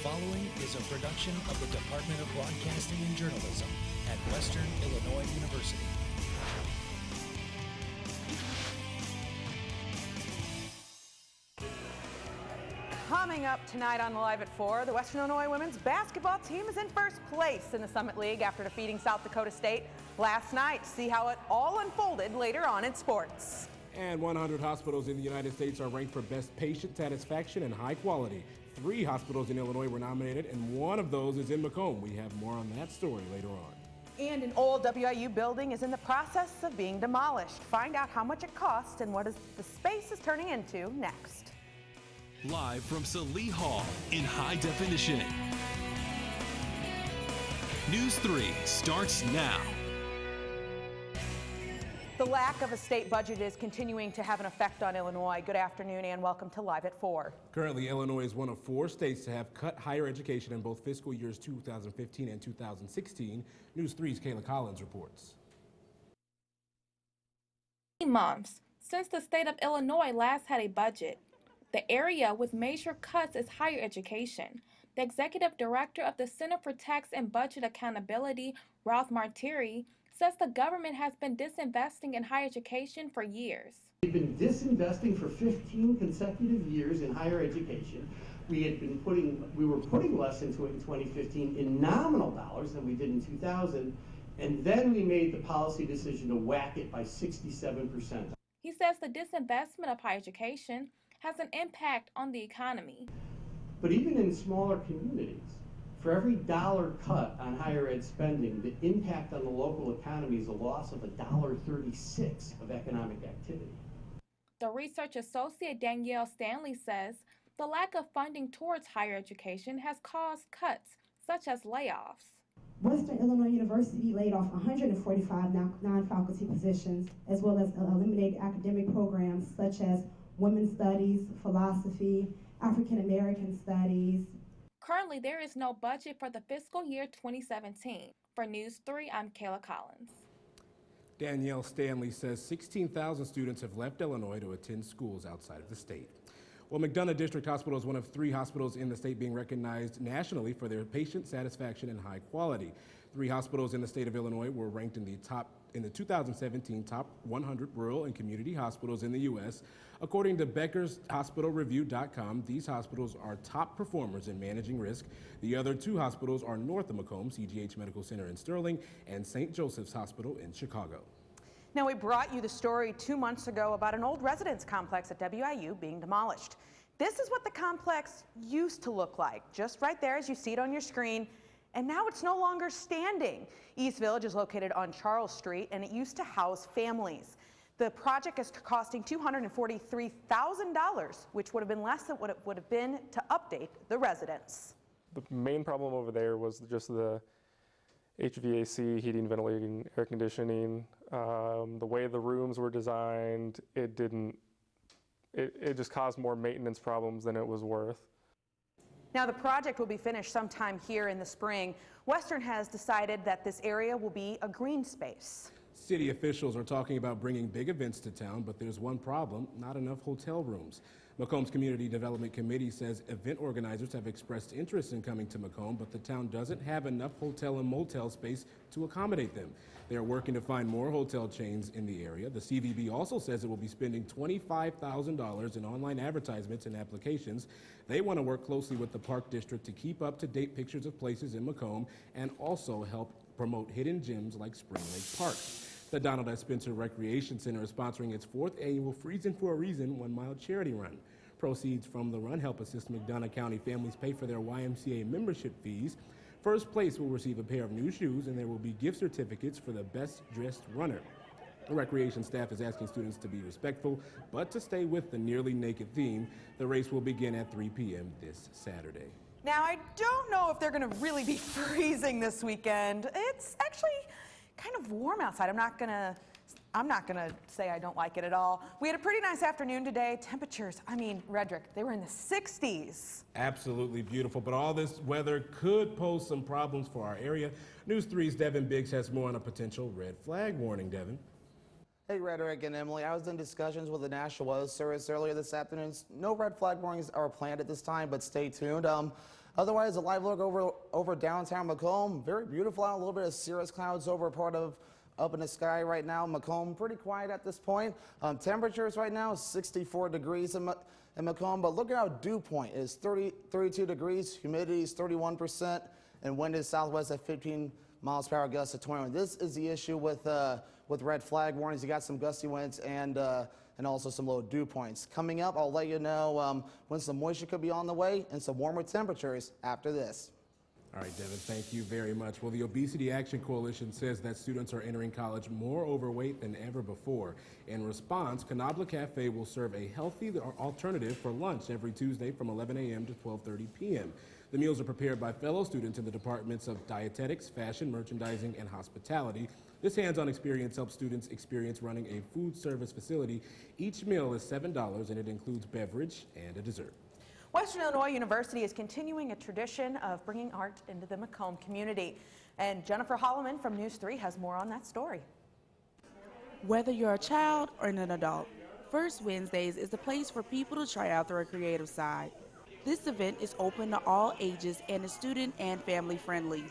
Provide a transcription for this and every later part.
following is a production of the Department of Broadcasting and Journalism at Western Illinois University. Coming up tonight on Live at 4, the Western Illinois women's basketball team is in first place in the Summit League after defeating South Dakota State last night. See how it all unfolded later on in sports. And 100 hospitals in the United States are ranked for best patient satisfaction and high quality. 3 hospitals in Illinois were nominated, and one of those is in Macomb. We have more on that story later on. And an old WIU building is in the process of being demolished. Find out how much it cost and what the space is turning into next. Live from Salee Hall in high definition. News 3 starts now. The lack of a state budget is continuing to have an effect on Illinois. Good afternoon and welcome to Live at 4. Currently, Illinois is one of 4 states to have cut higher education in both fiscal years 2015 and 2016. News 3's Kayla Collins reports. Months since the state of Illinois last had a budget. The area with major cuts is higher education. The executive director of the Center for Tax and Budget Accountability, Ralph Martiri, says the government has been disinvesting in higher education for years. We've been disinvesting for 15 consecutive years in higher education. We were putting less into it in 2015 in nominal dollars than we did in 2000, and then we made the policy decision to whack it by 67%. He says the disinvestment of higher education has an impact on the economy. But even in smaller communities, for every dollar cut on higher ed spending, the impact on the local economy is a loss of $1.36 of economic activity. The research associate Danielle Stanley says the lack of funding towards higher education has caused cuts, such as layoffs. Western Illinois University laid off 145 non-faculty positions, as well as eliminated academic programs such as women's studies, philosophy, African American studies. Currently, there is no budget for the fiscal year 2017. For News 3, I'm Kayla Collins. Danielle Stanley says 16,000 students have left Illinois to attend schools outside of the state. Well, McDonough District Hospital is one of 3 hospitals in the state being recognized nationally for their patient satisfaction and high quality. 3 hospitals in the state of Illinois were ranked in the 2017 top 100 rural and community hospitals in the U.S. According to BeckersHospitalReview.com, these hospitals are top performers in managing risk. The other 2 hospitals are north of Macomb, CGH Medical Center in Sterling, and St. Joseph's Hospital in Chicago. Now, we brought you the story 2 months ago about an old residence complex at WIU being demolished. This is what the complex used to look like, just right there as you see it on your screen, and now it's no longer standing. East Village is located on Charles Street, and it used to house families. The project is costing $243,000, which would have been less than what it would have been to update the residence. The main problem over there was just the HVAC, heating, ventilating, air conditioning. The way the rooms were designed, it just caused more maintenance problems than it was worth. Now, the project will be finished sometime here in the spring. Western has decided that this area will be a green space. City officials are talking about bringing big events to town, but there's one problem: not enough hotel rooms. Macomb's Community Development Committee says event organizers have expressed interest in coming to Macomb, but the town doesn't have enough hotel and motel space to accommodate them. They're working to find more hotel chains in the area. The CVB also says it will be spending $25,000 in online advertisements and applications. They want to work closely with the Park District to keep up-to-date pictures of places in Macomb and also help promote hidden gems like Spring Lake Park. The Donald S. Spencer Recreation Center is sponsoring its 4th annual Freezing for a Reason 1-mile charity run. Proceeds from the run help assist McDonough County families pay for their YMCA membership fees. First place will receive a pair of new shoes, and there will be gift certificates for the best dressed runner. The recreation staff is asking students to be respectful, but to stay with the nearly naked theme. The race will begin at 3 p.m. this Saturday. Now, I don't know if they're going to really be freezing this weekend. It's actually kind of warm outside. I'm not gonna say I don't like it at all. We had a pretty nice afternoon today. Temperatures, Redrick, they were in the 60s. Absolutely beautiful, but all this weather could pose some problems for our area. News 3's Devin Biggs has more on a potential red flag warning. Devin. Hey, Redrick and Emily. I was in discussions with the National Weather Service earlier this afternoon. No red flag warnings are planned at this time, but stay tuned. Otherwise, a live look over downtown Macomb. Very beautiful out, a little bit of cirrus clouds over part of up in the sky right now. Macomb, pretty quiet at this point. Temperatures right now, 64 degrees in Macomb, but look at how dew point is 32 degrees, humidity is 31%, and wind is southwest at 15 miles per hour, gusts to 21. This is the issue with red flag warnings. You got some gusty winds and also some low dew points. Coming up, I'll let you know when some moisture could be on the way and some warmer temperatures after this. All right, Devin, thank you very much. Well, the Obesity Action Coalition says that students are entering college more overweight than ever before. In response, Canobla Cafe will serve a healthy alternative for lunch every Tuesday from 11 a.m. to 12:30 p.m. The meals are prepared by fellow students in the departments of dietetics, fashion, merchandising, and hospitality. This hands-on experience helps students experience running a food service facility. Each meal is $7, and it includes beverage and a dessert. Western Illinois University is continuing a tradition of bringing art into the Macomb community. And Jennifer Holloman from News 3 has more on that story. Whether you're a child or an adult, First Wednesdays is a place for people to try out their creative side. This event is open to all ages and is student and family friendly.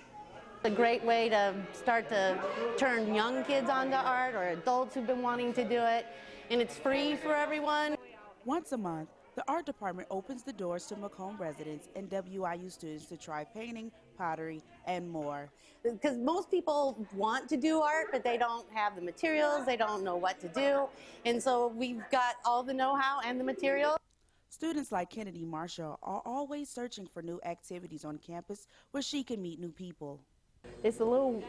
A great way to start to turn young kids onto art or adults who've been wanting to do it, and it's free for everyone. Once a month, the art department opens the doors to Macomb residents and WIU students to try painting, pottery, and more. Because most people want to do art, but they don't have the materials, they don't know what to do, and so we've got all the know-how and the material. Students like Kennedy Marshall are always searching for new activities on campus where she can meet new people. It's a little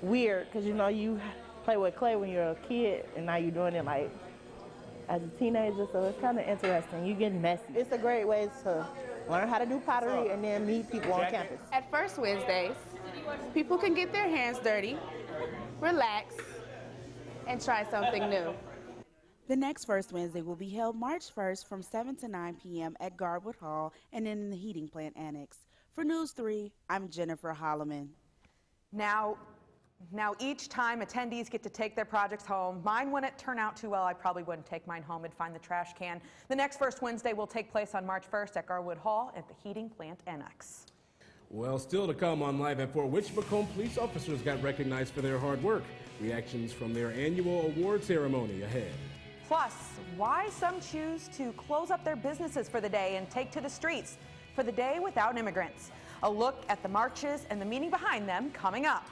weird because, you know, you play with clay when you're a kid, and now you're doing it like as a teenager, so it's kind of interesting. You get messy. It's a great way to learn how to do pottery and then meet people on campus. At First Wednesdays, people can get their hands dirty, relax, and try something new. The next First Wednesday will be held March 1st from 7 to 9 p.m. at Garwood Hall and in the Heating Plant Annex. For News 3, I'm Jennifer Holloman. Now each time attendees get to take their projects home. Mine wouldn't turn out too well. I probably wouldn't take mine home and find the trash can. The next First Wednesday will take place on March 1st at Garwood Hall at the Heating Plant Annex. Well, still to come on Live at 4, which Macomb police officers got recognized for their hard work? Reactions from their annual award ceremony ahead. Plus, why some choose to close up their businesses for the day and take to the streets for the Day Without Immigrants. A look at the marches and the meaning behind them coming up.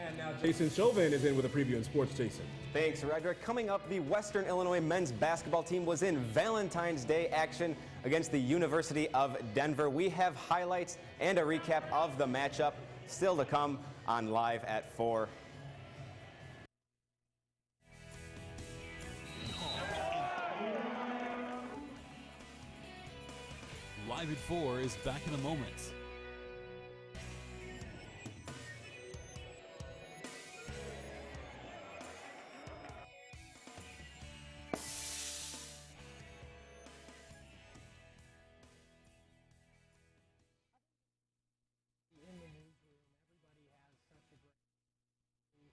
And now Jason Chauvin is in with a preview in sports. Jason. Thanks, Redrick. Coming up, the Western Illinois men's basketball team was in Valentine's Day action against the University of Denver. We have highlights and a recap of the matchup still to come on Live at 4. Live at 4 is back in a moment.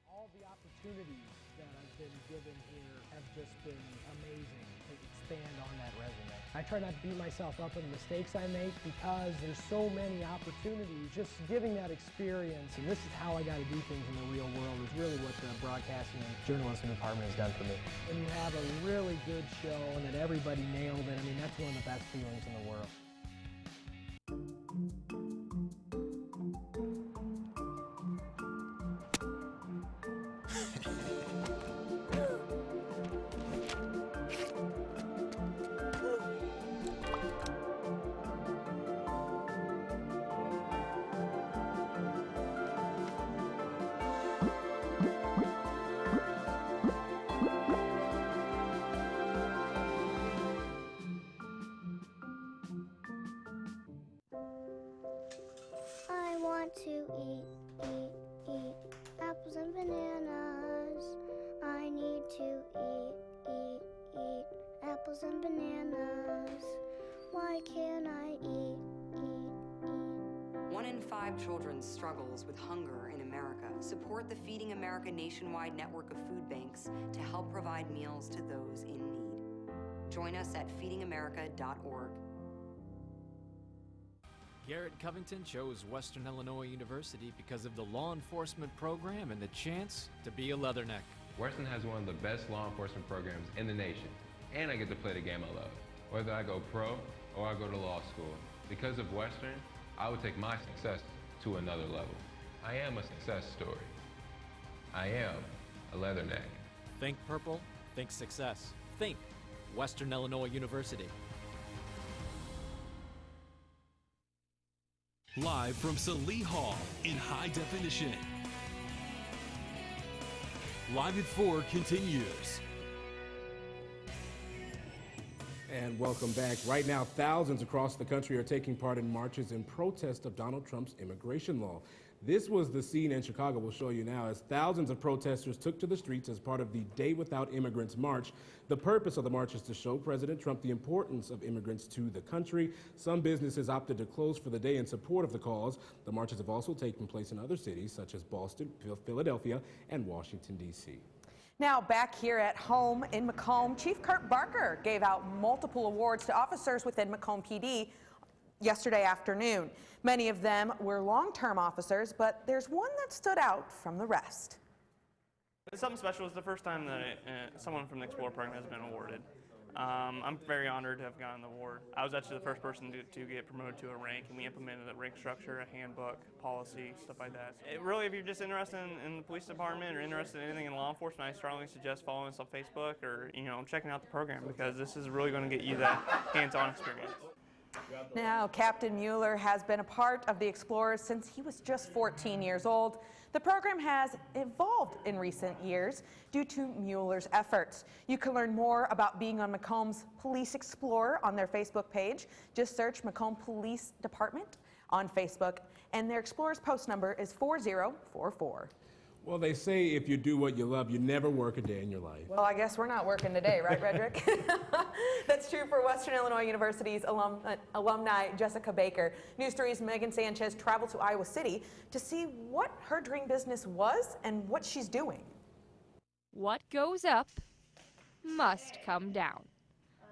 All the opportunities that I've been given here have just been amazing to expand on that resume. I try not to beat myself up on the mistakes I make because there's so many opportunities. Just giving that experience, and this is how I got to do things in the real world, is really what the broadcasting and journalism department has done for me. When you have a really good show and that everybody nailed it, I mean, that's one of the best feelings in the world. I want to eat apples and bananas. I need to eat apples and bananas. Why can't I eat? 1 in 5 children struggles with hunger in America. Support the Feeding America nationwide network of food banks to help provide meals to those in need. Join us at feedingamerica.org. Garrett Covington chose Western Illinois University because of the law enforcement program and the chance to be a Leatherneck. Western has one of the best law enforcement programs in the nation, and I get to play the game I love. Whether I go pro or I go to law school, because of Western, I would take my success to another level. I am a success story. I am a Leatherneck. Think purple, think success. Think Western Illinois University. Live from Salee Hall in high definition. Live at 4 continues. And welcome back. Right now, thousands across the country are taking part in marches in protest of Donald Trump's immigration law. This was the scene in Chicago we'll show you now as thousands of protesters took to the streets as part of the Day Without Immigrants March. The purpose of the march is to show President Trump the importance of immigrants to the country. Some businesses opted to close for the day in support of the cause. The marches have also taken place in other cities such as Boston, Philadelphia, and Washington, D.C. Now back here at home in Macomb, Chief Kurt Barker gave out multiple awards to officers within Macomb PD yesterday afternoon. Many of them were long-term officers, but there's one that stood out from the rest. It's something special. It's the first time that someone from the Explorer program has been awarded. I'm very honored to have gotten the award. I was actually the first person to get promoted to a rank, and we implemented a rank structure, a handbook, policy, stuff like that. Really, if you're just interested in the police department or interested in anything in law enforcement, I strongly suggest following us on Facebook or checking out the program, because this is really going to get you that hands-on experience. Now, Captain Mueller has been a part of the Explorers since he was just 14 years old. The program has evolved in recent years due to Mueller's efforts. You can learn more about being on Macomb's Police Explorer on their Facebook page. Just search Macomb Police Department on Facebook, and their Explorers post number is 4044. Well, they say if you do what you love, you never work a day in your life. Well, I guess we're not working today, right, Redrick? That's true for Western Illinois University's alumni Jessica Baker. News 3's Megan Sanchez traveled to Iowa City to see what her dream business was and what she's doing. What goes up must come down.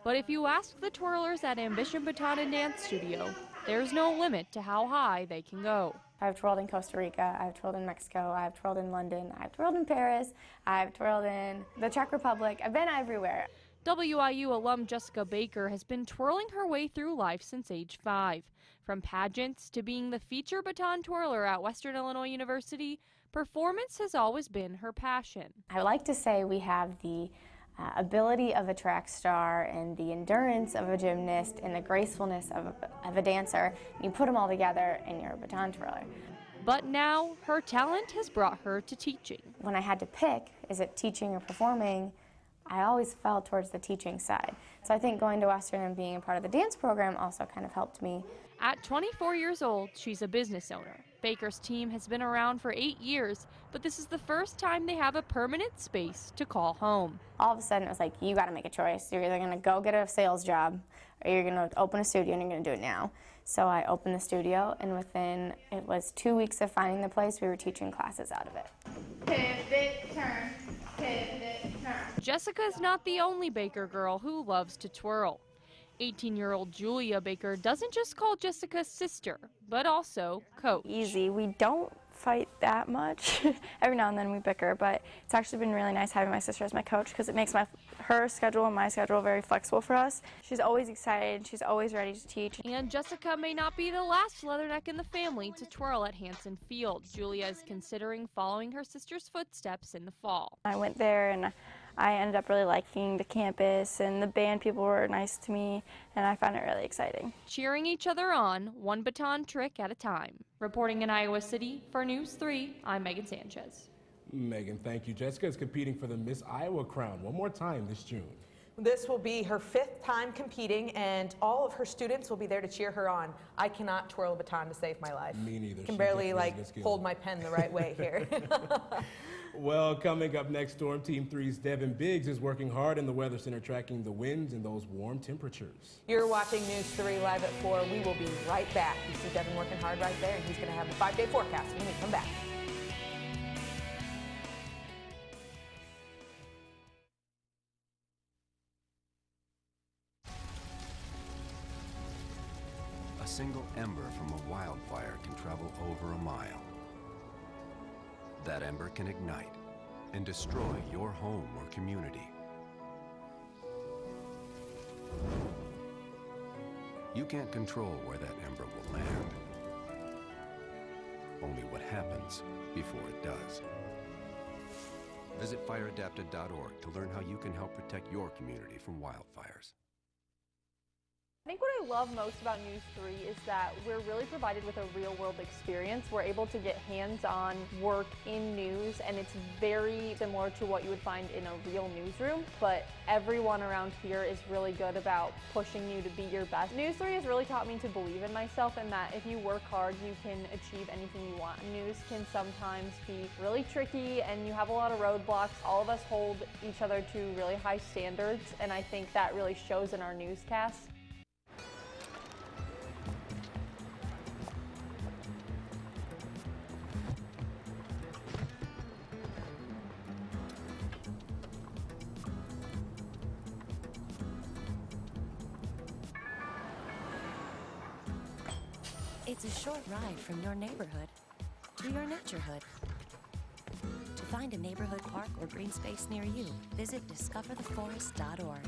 But if you ask the twirlers at Ambition Baton and Dance Studio, there's no limit to how high they can go. I've twirled in Costa Rica, I've twirled in Mexico, I've twirled in London, I've twirled in Paris, I've twirled in the Czech Republic. I've been everywhere. WIU alum Jessica Baker has been twirling her way through life since age 5. From pageants to being the feature baton twirler at Western Illinois University, performance has always been her passion. I like to say we have the ability of a track star and the endurance of a gymnast and the gracefulness of a dancer. You put them all together and you're a baton twirler. But now her talent has brought her to teaching. When I had to pick, is it teaching or performing, I always fell towards the teaching side. So I think going to Western and being a part of the dance program also kind of helped me. At 24 years old, she's a business owner. Baker's team has been around for 8 years, but this is the first time they have a permanent space to call home. All of a sudden it was like, you got to make a choice. You're either going to go get a sales job or you're going to open a studio and you're going to do it now. So I opened the studio, and within, it was 2 weeks of finding the place, we were teaching classes out of it. Pivot, turn, pivot, turn. Jessica is not the only Baker girl who loves to twirl. 18-year-old Julia Baker doesn't just call Jessica sister, but also coach. Easy. We don't fight that much. Every now and then we bicker, but it's actually been really nice having my sister as my coach because it makes her schedule and my schedule very flexible for us. She's always excited. She's always ready to teach. And Jessica may not be the last Leatherneck in the family to twirl at Hanson Field. Julia is considering following her sister's footsteps in the fall. I went there and I ended up really liking the campus, and the band people were nice to me, and I found it really exciting. Cheering each other on, one baton trick at a time. Reporting in Iowa City for News 3, I'm Megan Sanchez. Megan, thank you. Jessica is competing for the Miss Iowa crown one more time this June. This will be her 5th time competing, and all of her students will be there to cheer her on. I cannot twirl a baton to save my life. Me neither. Can barely hold my pen the right way here. Well, coming up next, Storm Team 3's Devin Biggs is working hard in the Weather Center tracking the winds and those warm temperatures. You're watching News 3 live at 4. We will be right back. You see Devin working hard right there, and he's going to have a 5-day forecast when we come back. A single ember from a wildfire can travel over a mile. That ember can ignite and destroy your home or community. You can't control where that ember will land. Only what happens before it does. Visit fireadapted.org to learn how you can help protect your community from wildfires. I think what I love most about News 3 is that we're really provided with a real-world experience. We're able to get hands-on work in news, and it's very similar to what you would find in a real newsroom, but everyone around here is really good about pushing you to be your best. News 3 has really taught me to believe in myself and that if you work hard, you can achieve anything you want. News can sometimes be really tricky, and you have a lot of roadblocks. All of us hold each other to really high standards, and I think that really shows in our newscasts. It's a short ride from your neighborhood to your naturehood. To find a neighborhood park or green space near you, visit discovertheforest.org.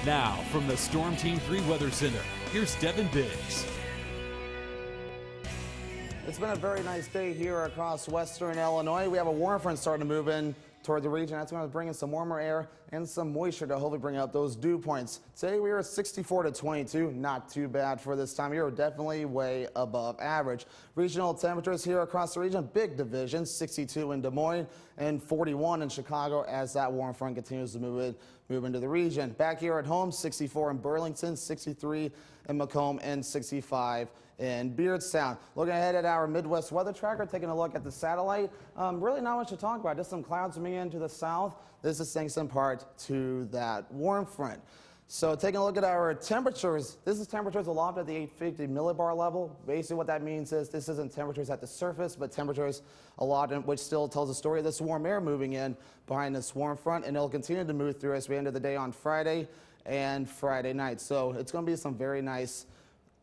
Now, from the Storm Team 3 Weather Center, here's Devin Biggs. It's been a very nice day here across western Illinois. We have a warm front starting to move in toward the region. That's going to bring in some warmer air and some moisture to hopefully bring up those dew points. Today we are at 64 to 22. Not too bad for this time of year. Definitely way above average. Regional temperatures here across the region, big division, 62 in Des Moines and 41 in Chicago as that warm front continues to move into the region. Back here at home, 64 in Burlington, 63 in Macomb, and 65 in Beardstown. Looking ahead at our Midwest weather tracker, taking a look at the satellite. Really not much to talk about. Just some clouds moving into the south. This is thanks in part to that warm front. So taking a look at our temperatures, this is temperatures aloft at the 850 millibar level. Basically what that means is this isn't temperatures at the surface, but temperatures aloft, which still tells the story of this warm air moving in behind this warm front, and it'll continue to move through as we end of the day on Friday and Friday night. So it's going to be some very nice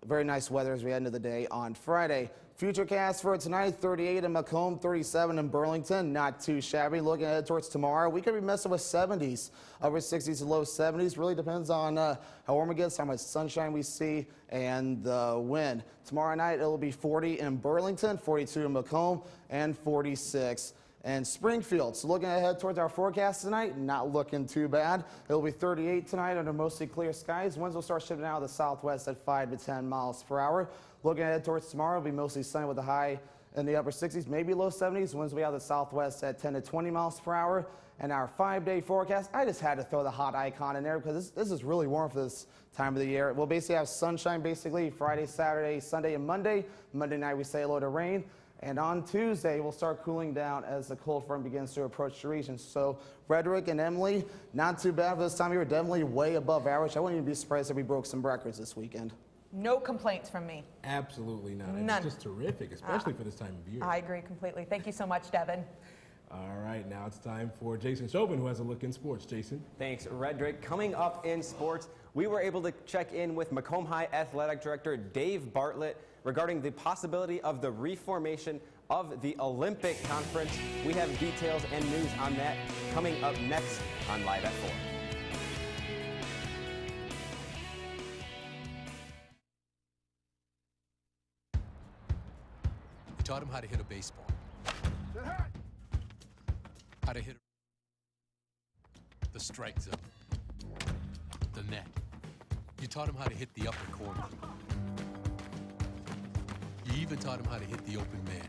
weather as we end of the day on Friday. Futurecast for tonight, 38 in Macomb, 37 in Burlington. Not too shabby. Looking ahead towards tomorrow, we could be messing with 70s, upper 60s to low 70s. Really depends on how warm it gets, how much sunshine we see, and the wind. Tomorrow night, it'll be 40 in Burlington, 42 in Macomb, and 46 and Springfield. So looking ahead towards our forecast tonight, not looking too bad. It'll be 38 tonight under mostly clear skies. Winds will start shifting out of the southwest at 5 to 10 miles per hour. Looking ahead towards tomorrow, it'll be mostly sunny with a high in the upper 60s, maybe low 70s. Winds will be out of the southwest at 10 to 20 miles per hour. And our 5-day forecast, I just had to throw the hot icon in there because this is really warm for this time of the year. We'll basically have sunshine basically Friday, Saturday, Sunday, and Monday. Monday night, we say hello to rain. And on Tuesday, we'll start cooling down as the cold front begins to approach the region. So Frederick and Emily, not too bad for this time of year, definitely way above average. I wouldn't even be surprised if we broke some records this weekend. No complaints from me. Absolutely not. None. It's just terrific, especially for this time of year. I agree completely. Thank you so much, Devin. All right, now it's time for Jason Chauvin, who has a look in sports. Jason. Thanks, Redrick. Coming up in sports, we were able to check in with Macomb High Athletic Director Dave Bartlett regarding the possibility of the reformation of the Olympic Conference. We have details and news on that coming up next on Live at 4. You taught him how to hit a baseball. How to hit the strike zone, the net. You taught him how to hit the upper corner. You even taught him how to hit the open man.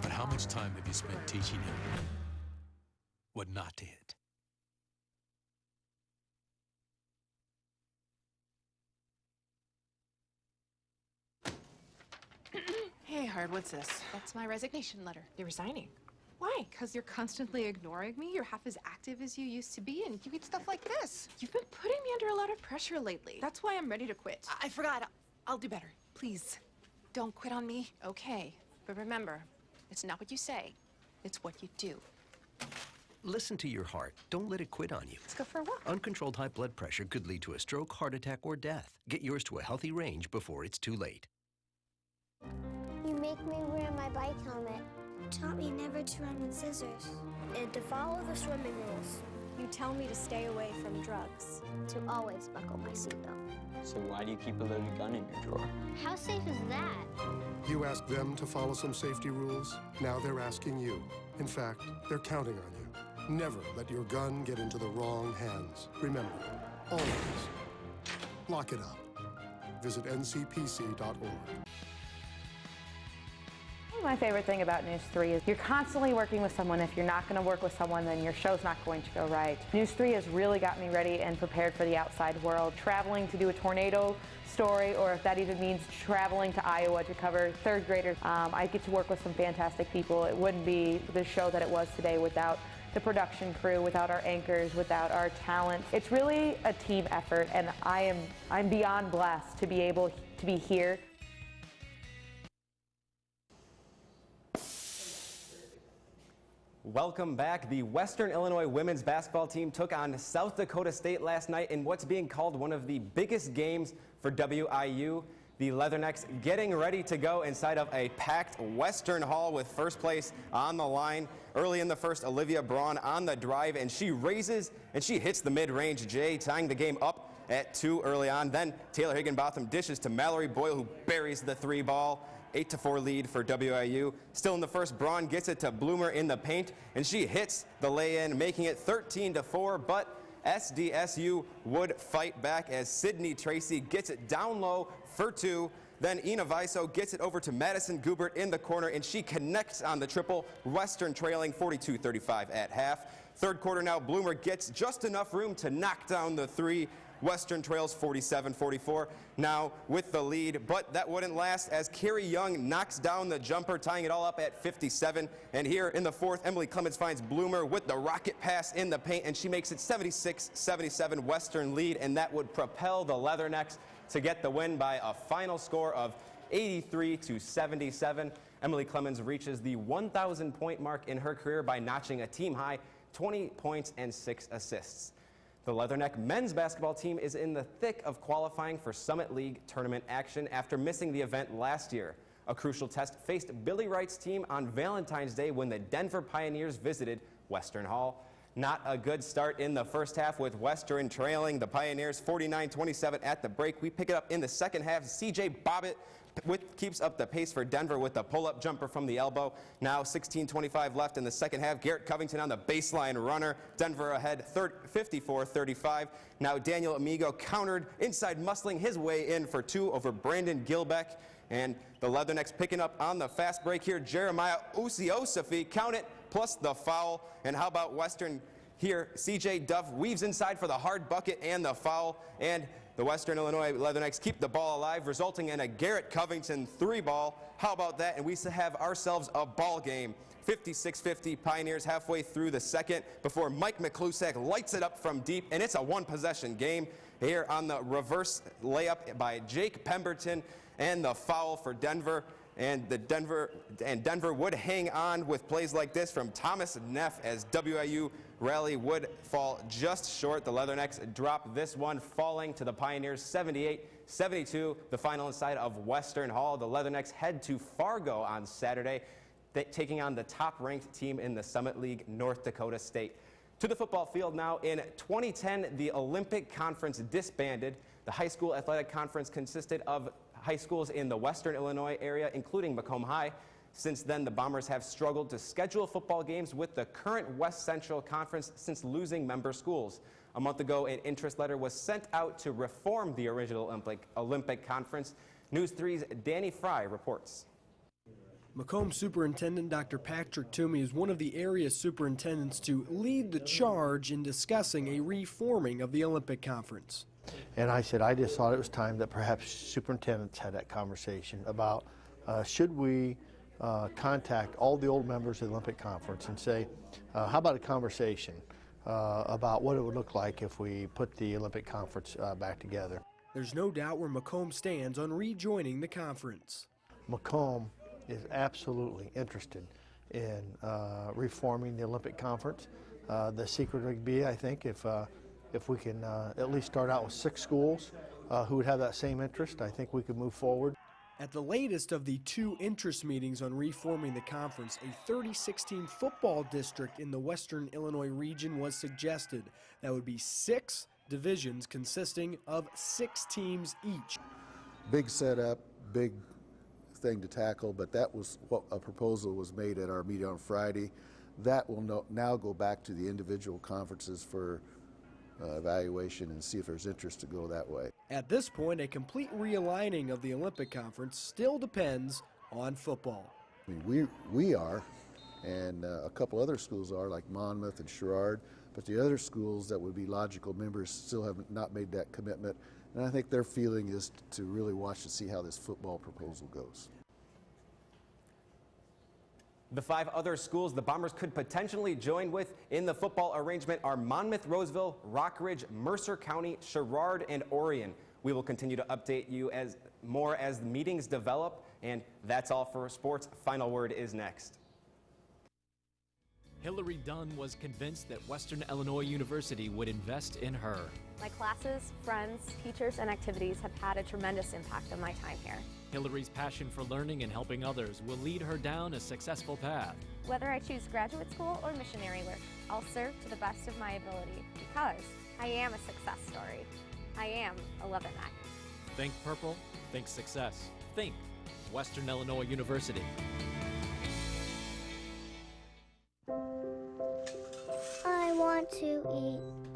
But how much time have you spent teaching him what not to hit. Hey, Hard, what's this? That's my resignation letter. You're resigning. Why? Because you're constantly ignoring me. You're half as active as you used to be, and you get stuff like this. You've been putting me under a lot of pressure lately. That's why I'm ready to quit. I forgot. I'll do better. Please, don't quit on me. Okay, but remember, it's not what you say, it's what you do. Listen to your heart. Don't let it quit on you. Let's go for a walk. Uncontrolled high blood pressure could lead to a stroke, heart attack, or death. Get yours to a healthy range before it's too late. You make me wear my bike helmet. Taught me never to run with scissors. And to follow the swimming rules. You tell me to stay away from drugs. To always buckle my seatbelt. So why do you keep a loaded gun in your drawer? How safe is that? You asked them to follow some safety rules. Now they're asking you. In fact, they're counting on you. Never let your gun get into the wrong hands. Remember, always lock it up. Visit ncpc.org. My favorite thing about News 3 is you're constantly working with someone. If you're not going to work with someone, then your show's not going to go right. News 3 has really got me ready and prepared for the outside world. Traveling to do a tornado story, or if that even means traveling to Iowa to cover third graders, I get to work with some fantastic people. It wouldn't be the show that it was today without the production crew, without our anchors, without our talent. It's really a team effort, and I'm beyond blessed to be able to be here. Welcome back. The Western Illinois women's basketball team took on South Dakota State last night in what's being called one of the biggest games for WIU. The Leathernecks getting ready to go inside of a packed Western Hall with first place on the line. Early in the first, Olivia Braun on the drive, and she raises and she hits the mid-range J, tying the game up at 2 early on. Then Taylor Higginbotham dishes to Mallory Boyle, who buries the 3 ball. 8-4 lead for WIU. Still in the first, Braun gets it to Bloomer in the paint, and she hits the lay-in, making it 13-4, but SDSU would fight back as Sydney Tracy gets it down low for 2. Then Ina Viso gets it over to Madison Gubert in the corner, and she connects on the triple. Western trailing 42-35 at half. Third quarter now, Bloomer gets just enough room to knock down the 3. Western trails 47-44 now with the lead, but that wouldn't last as Carrie Young knocks down the jumper, tying it all up at 57. And here in the fourth, Emily Clemens finds Bloomer with the rocket pass in the paint, and she makes it 76-77 Western lead, and that would propel the Leathernecks to get the win by a final score of 83-77. Emily Clemens reaches the 1,000-point mark in her career by notching a team-high 20 points and 6 assists. The Leatherneck men's basketball team is in the thick of qualifying for Summit League tournament action after missing the event last year. A crucial test faced Billy Wright's team on Valentine's Day when the Denver Pioneers visited Western Hall. Not a good start in the first half with Western trailing the Pioneers 49-27 at the break. We pick it up in the second half. CJ Bobbitt keeps up the pace for Denver with the pull-up jumper from the elbow. Now 16:25 left in the second half. Garrett Covington on the baseline runner. Denver ahead 54-35. Now Daniel Amigo countered inside, muscling his way in for 2 over Brandon Gilbeck. And the Leathernecks picking up on the fast break here. Jeremiah Usiosafi, count it, plus the foul. And how about Western here? CJ Duff weaves inside for the hard bucket and the foul. And the Western Illinois Leathernecks keep the ball alive, resulting in a Garrett Covington 3-ball. How about that? And we have ourselves a ball game. 56-50 Pioneers halfway through the second before Mike McClusack lights it up from deep, and it's a one-possession game here on the reverse layup by Jake Pemberton, and the foul for Denver. And Denver would hang on with plays like this from Thomas Neff as WIU rally would fall just short. The Leathernecks drop this one, falling to the Pioneers 78-72, the final inside of Western Hall. The Leathernecks head to Fargo on Saturday, taking on the top-ranked team in the Summit League, North Dakota State. To the football field now. In 2010, the Olympic Conference disbanded. The high school athletic conference consisted of high schools in the Western Illinois area, including Macomb High. Since then, the Bombers have struggled to schedule football games with the current West Central Conference since losing member schools. A month ago, an interest letter was sent out to reform the original Olympic Conference. News 3's Danny Fry reports. Macomb Superintendent Dr. Patrick Toomey is one of the area superintendents to lead the charge in discussing a reforming of the Olympic Conference. And I said I just thought it was time that perhaps superintendents had that conversation about should we contact all the old members of the Olympic Conference and say, how about a conversation about what it would look like if we put the Olympic Conference back together. There's no doubt where Macomb stands on rejoining the conference. Macomb is absolutely interested in reforming the Olympic Conference. The secret would be, I think, if we can at least start out with 6 schools who would have that same interest, I think we could move forward. At the latest of the 2 interest meetings on reforming the conference, a 30-16 football district in the Western Illinois region was suggested. That would be 6 divisions consisting of 6 teams each. Big setup, big thing to tackle, but that was what a proposal was made at our meeting on Friday. That will now go back to the individual conferences for evaluation and see if there's interest to go that way. At this point, a complete realigning of the Olympic Conference still depends on football. I mean, we are, and a couple other schools are, like Monmouth and Sherrard, but the other schools that would be logical members still have not made that commitment, and I think their feeling is to really watch to see how this football proposal goes. The 5 other schools the Bombers could potentially join with in the football arrangement are Monmouth, Roseville, Rockridge, Mercer County, Sherrard, and Orion. We will continue to update you as the meetings develop, and that's all for sports. Final word is next. Hillary Dunn was convinced that Western Illinois University would invest in her. My classes, friends, teachers, and activities have had a tremendous impact on my time here. Hillary's passion for learning and helping others will lead her down a successful path. Whether I choose graduate school or missionary work, I'll serve to the best of my ability because I am a success story. I am a Leatherneck. Think purple, think success. Think Western Illinois University. I want to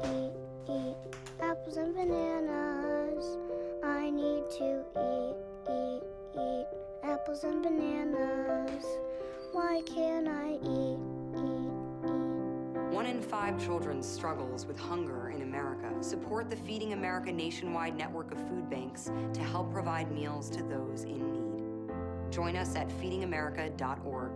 eat apples and bananas. I need to eat apples and bananas. Why can't I eat? 1 in 5 children struggles with hunger in America. Support the Feeding America nationwide network of food banks to help provide meals to those in need. Join us at feedingamerica.org.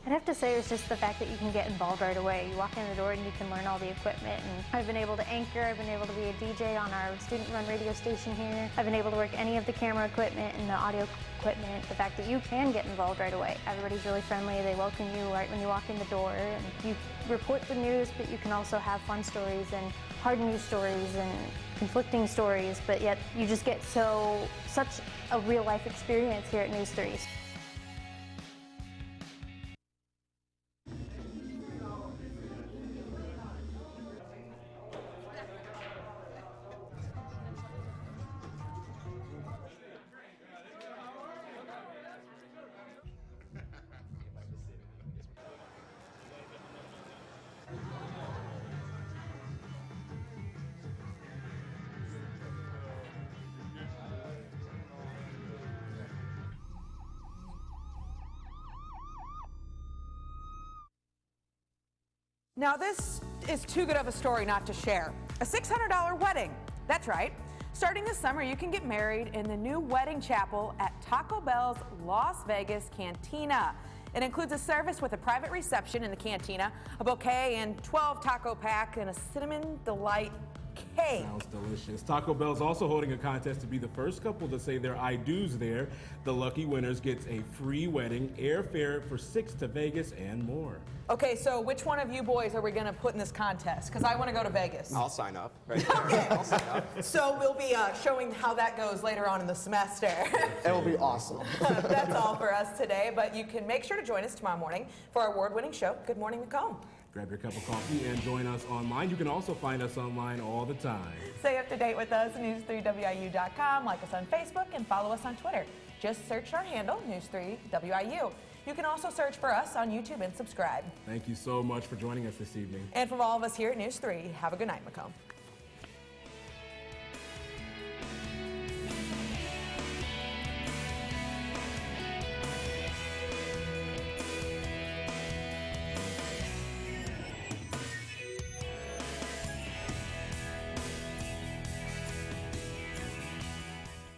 I'd have to say it's just the fact that you can get involved right away. You walk in the door and you can learn all the equipment. And I've been able to anchor, I've been able to be a DJ on our student-run radio station here. I've been able to work any of the camera equipment and the audio equipment. The fact that you can get involved right away. Everybody's really friendly. They welcome you right when you walk in the door. And you report the news, but you can also have fun stories and hard news stories and conflicting stories. But yet you just get such a real-life experience here at News 3. Now this is too good of a story not to share. A $600 wedding. That's right. Starting this summer, you can get married in the new wedding chapel at Taco Bell's Las Vegas Cantina. It includes a service with a private reception in the cantina, a bouquet and 12 taco pack, and a cinnamon delight cake. Sounds delicious. Taco Bell's also holding a contest to be the first couple to say their I do's there. The lucky winners gets a free wedding, airfare for 6 to Vegas, and more. Okay, so which one of you boys are we going to put in this contest? Because I want to go to Vegas. I'll sign up. Right there. I'll sign up. So we'll be showing how that goes later on in the semester. It will be awesome. That's all for us today, but you can make sure to join us tomorrow morning for our award-winning show, Good Morning Macomb. Grab your cup of coffee and join us online. You can also find us online all the time. Stay up to date with us, news3wiu.com. Like us on Facebook and follow us on Twitter. Just search our handle, News3WIU. You can also search for us on YouTube and subscribe. Thank you so much for joining us this evening. And from all of us here at News 3, have a good night, Macomb.